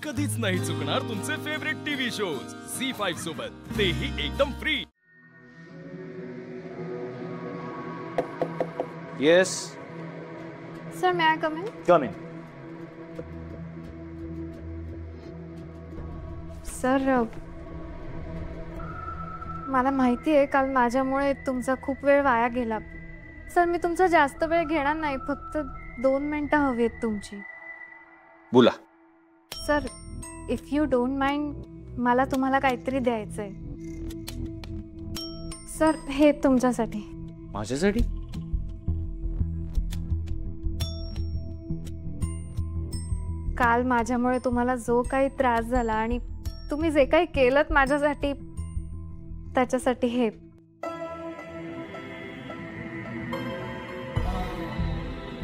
कधीच नाही चुकणार तुमचे फेवरेट टीव्ही शोज झी5 सोबत, तेही एकदम free. Yes. Sir, may I come in? Come in. Sir, मला माहिती आहे काल माझ्यामुळे तुमचा खूप वेळ वाया गेला। सर, मी तुमचा जास्त वेळ घेणार नाही, फक्त 2 मिनिटं हवी आहेत तुमची। बोला। Sir, if you don't mind, मला तुम्हाला काहीतरी द्यायचंय। सर, हे तुमच्यासाठी। माझ्यासाठी? काल माझ्यामुळे तुम्हाला जो काही त्रास झाला आणि तुम्ही जे काही केलत माझ्यासाठी, त्याच्यासाठी हे।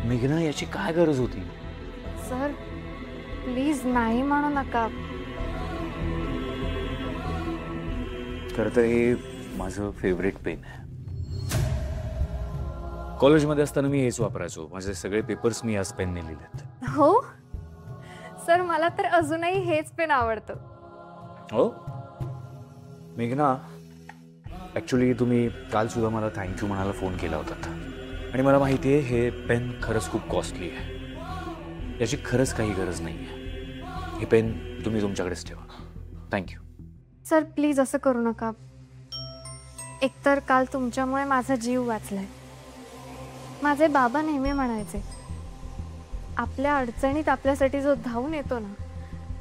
मेघना, याची काय गरज होती? सर, प्लीज नाही म्हणू नका। खरं तर हे माझं फेवरेट पेन आहे। कॉलेजमध्ये असताना मी हेच वापरायचो। माझे सगळे पेपर्स मी याच पेनने लिहिलेत। हो सर, मला तर अजूनही हेच पेन आवडतं। हो मेघना, ॲक्च्युली तुम्ही काल सुद्धा मला थँक्यू म्हणायला फोन केला होता आणि मला माहिती आहे हे पेन खरंच खूप कॉस्टली आहे। याची खरंच काही गरज नाही आहे। हे पेन तुम्ही तुमच्याकडेच ठेवा। थँक्यू। सर, प्लीज असं करू नका। एकतर काल तुमच्यामुळे माझा जीव वाचलाय। माझे बाबा नेहमी म्हणायचे, आपल्या अडचणीत आपल्यासाठी जो धावून येतो ना,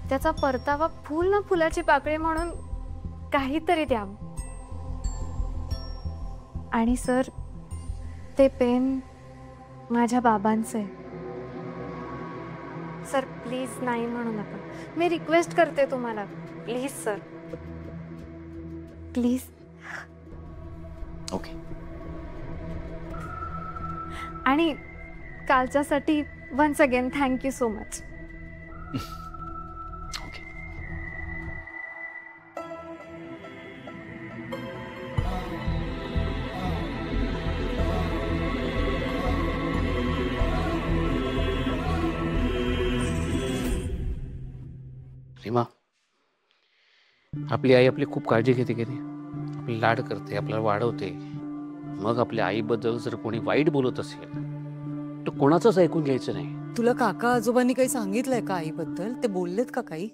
त्याचा परतावा फूल ना फुलाची पाकळी म्हणून काहीतरी द्यावं। आणि सर, ते पेन माझ्या बाबांचे। सर, प्लीज नाही म्हणू नका। मी रिक्वेस्ट करते तुम्हाला, प्लीज सर, प्लीज। ओके। आणि कालच्यासाठी once again thank you so much. Okay. Reema, आपली आई आपली खूप काळजी घेते की नाही? आपली लाड करते, आपल्याला वाढवते। मग आपल्या आईबद्दल जर कोणी वाईट बोलत असेल तर कोणाचंच ऐकून घ्यायचं नाही। तुला काका आजोबांनी काही सांगितलंय का आईबद्दल? ते बोललेत का काही?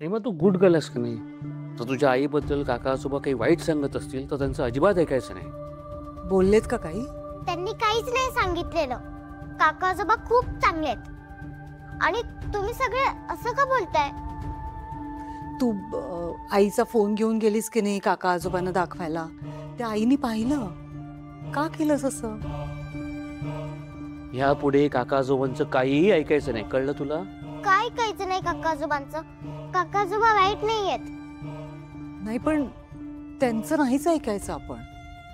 रीमा, तू गुड गर्ल आहेस का नाही? तर तुझ्या आईबद्दल काका आजोबा काही वाईट सांगत असतील तर त्यांचं अजिबात ऐकायचं नाही। बोललेत का काही? त्यांनी काहीच नाही सांगितलेलं। काका आजोबा खूप चांगले आहेत। आणि तुम्ही सगळे असं का बोलताय? तू आईचा फोन घेऊन गेलीस की नाही काका आजोबांना दाखवायला? त्या आईने पाहिलं का? केलंस असं? यापुढे काका आजोबांचं काहीही ऐकायचं नाही, कळलं तुला? काय ऐकायचं नाही काका आजोबांचं? काका आजोबा वाईट नाहीयेत। नाही, पण त्यांचं नाहीच ऐकायचं आपण।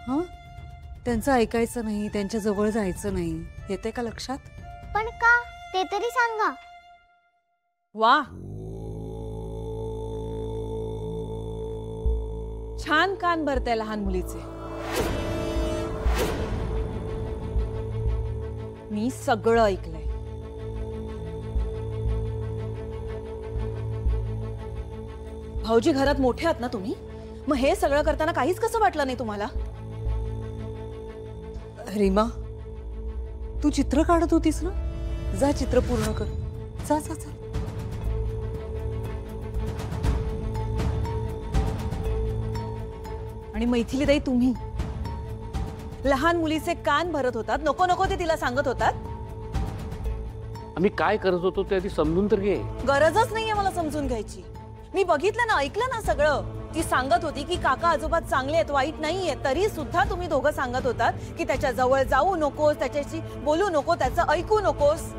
हं, त्यांचं ऐकायचं नाही, त्यांच्या जवळ जायचं नाही। येते का लक्षात? पण का, ते तरी सांगा। वा, छान कान भरते लहान मुलीचे। मी सगळं ऐकलंय। भाऊजी घरात मोठे आहात ना तुम्ही, मग हे सगळं करताना काहीच कसं वाटलं नाही तुम्हाला? रीमा, तू चित्र काढत होतीस ना? जा चित्र पूर्ण कर। जा जा जा। आणि मैथिलीताई, तुम्ही लहान मुलीचे कान भरत होतात, नको नको ते तिला सांगत होतात। आम्ही काय करत होतो ते आधी समजून तर घे। गरजच नाहीये मला समजून घ्यायची। मी बघितलं ना, ऐकलं ना सगळं। ती सांगत होती की काका आजोबा चांगले आहेत, वाईट नाहीये, तरी सुद्धा तुम्ही दोघं सांगत होतात की त्याच्या जवळ जाऊ नकोस, त्याच्याशी बोलू नको, त्याचं ऐकू नकोस।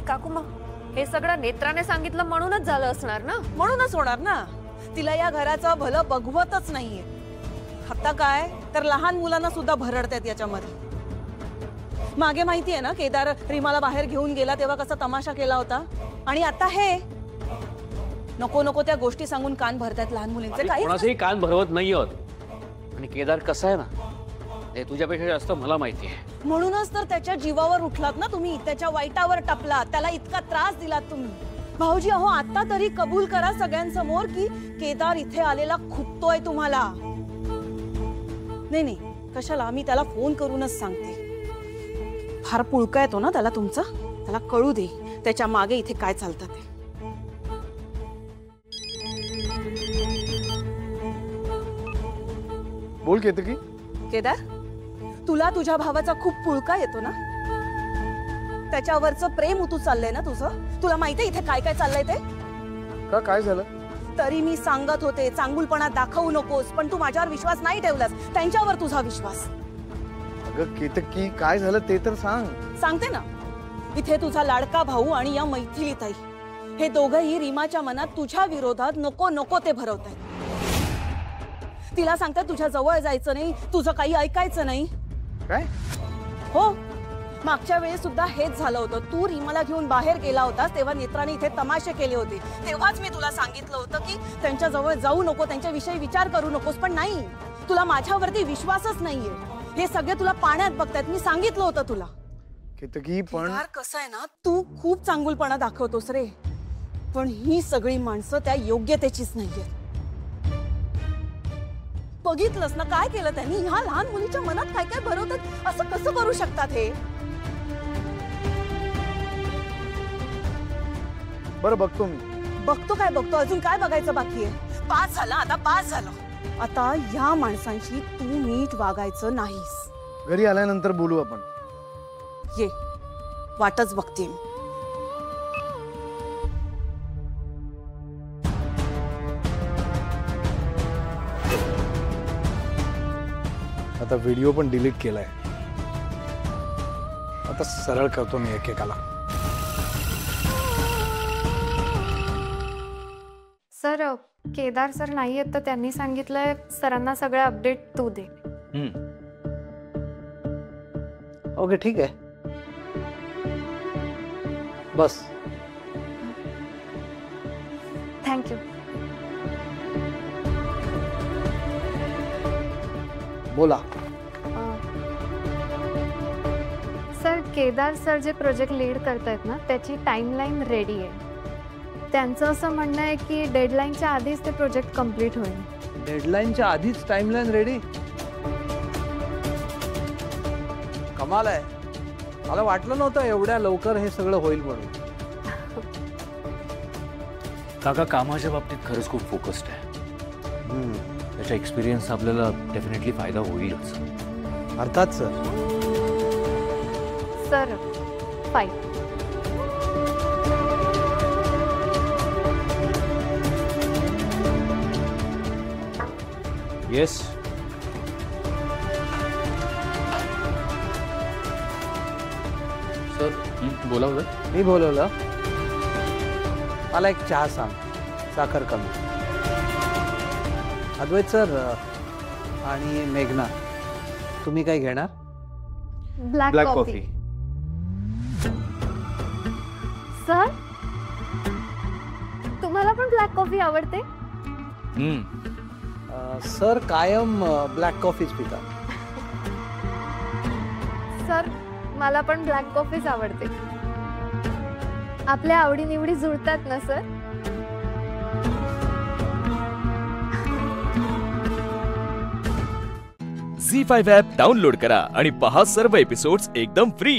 काकू, मग हे सगळं नेत्राने सांगितलं म्हणूनच झालं असणार ना? म्हणूनच होणार ना। तिला या घराचं भलं बघवतच नाहीये। आता काय तर लहान मुलांना सुद्धा भरडतात याच्यामध्ये। मागे माहितीये ना, केदार रीमाला बाहेर घेऊन गेला तेव्हा कसा तमाशा केला होता? आणि आता हे नको नको त्या गोष्टी सांगून कान भरतात लहान मुलींचे। काही कोणाचंही कान भरवत नाही आहोत। आणि केदार कसा आहे ना, हे तुझ्यापेक्षा जास्त मला माहिती आहे। म्हणूनच तर त्याच्या जीवावर उठलात ना तुम्ही, त्याच्या वाईटावर टपलात, त्याला इतका त्रास दिलात तुम्ही। भाऊजी अहो आता तरी कबूल करा सगळ्यांसमोर की केदार इथे आलेला खुपतोय तुम्हाला. नाही नाही कशाला, मी त्याला फोन करूनच सांगते. फार पुळका येतो ना त्याला तुमचा, त्याला कळू दे त्याच्या मागे इथे काय चालतं ते. बोल केतकी. केदार तुला तुझ्या भावाचा खूप पुळका येतो ना, त्याच्यावरचं प्रेम उतू चाललंय ना तुझं. तुला माहितीये इथे काय काय चाललंय ते. का काय झालं? तरी मी सांगत होते चांगुलपणा दाखवू नकोस, पण तू माझ्यावर विश्वास नाही ठेवलास, त्यांच्यावर तुझा विश्वास. अगं केतकी काय झालं ते तर सांग. सांगते ना. इथे तुझा लाडका भाऊ आणि या मैथिलीताई हे दोघंही रीमाच्या मनात तुझ्या विरोधात नको नको ते भरवतायत. तिला सांगतात तुझ्या जवळ जायचं नाही, तुझं काही ऐकायचं नाही. काय? हो, मागच्या वेळेस सुद्धा हेच झालं होतं. तू रीमाला घेऊन बाहेर गेला होतास तेव्हा नेत्राने इथे तमाशे केले होते. तेव्हाच मी तुला सांगितलं होतं की त्यांच्या जवळ जाऊ नको, त्यांच्याविषयी विचार करू नकोस. पण नाही, तुला माझ्यावरती विश्वासच नाहीये. हे सगळे तुला पाण्यात बघतायत. मी सांगितलं होतं तुला. केतकी पण कसं आहे ना, तू खूप चांगुलपणा दाखवतोस रे, पण ही सगळी माणसं त्या योग्यतेचीच नाहीये. बघितलंस ना काय केलं त्यांनी. ह्या लहान मुलीच्या मनात काय काय भरवतात. असं कसं करू शकतात हे. बरं बघतो मी. बघतो काय बघतो, अजून काय बघायचं बाकी आहे. पास झालं आता, पास झालं. आता ह्या माणसांशी तू नीट वागायचं नाहीस. घरी आल्यानंतर बोलू आपण. ये, वाटच बघते. आता व्हिडिओ पण डिलीट केलाय. आता सरळ करतो मी एकेकाला. सर केदार सर नाही आहेत तर त्यांनी सांगितलंय सरांना सगळे अपडेट तू दे. ओके ठीक आहे, बस. थँक्यू. बोला. सर केदार सर जे प्रोजेक्ट लीड करतायत ना त्याची टाइमलाईन रेडी आहे. त्यांचं असं म्हणणं आहे की डेडलाईनच्या आधीच ते प्रोजेक्ट कम्प्लीट होईल. डेडलाईनच्या आधीच टाइमलाईन रेडी? कमाल आहे. मला वाटलं नव्हतं एवढ्या लवकर हे सगळं होईल म्हणून. काका कामाच्या बाबतीत खरंच खूप फोकस्ड आहे. त्याचा एक्सपिरियन्स आपल्याला डेफिनेटली फायदा होईलच. अर्थात sir. Sir fine. Yes. Sir बोलावलं? मी बोलवलं. मला एक चहा सांग, साखर कमी. अद्वैत सर आणि मेघना, तुम्ही काय घेणार? Black coffee. सर तुम्हाला पण ब्लॅक कॉफी आवडते? सर कायम ब्लॅक कॉफीच पितात. सर मला पण ब्लॅक कॉफीच आवडते. आपल्या आवडीनिवडी जुळतात ना सर? झी5 ॲप डाउनलोड करा आणि पहा सर्व एपिसोड्स एकदम फ्री.